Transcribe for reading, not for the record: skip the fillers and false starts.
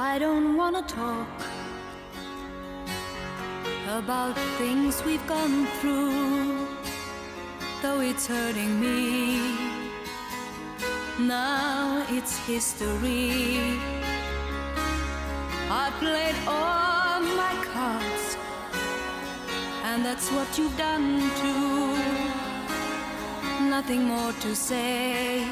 I don't wanna talk about things we've gone through, though it's hurting me. Now it's history. I played all my cards, and that's what you've done too. Nothing more to say.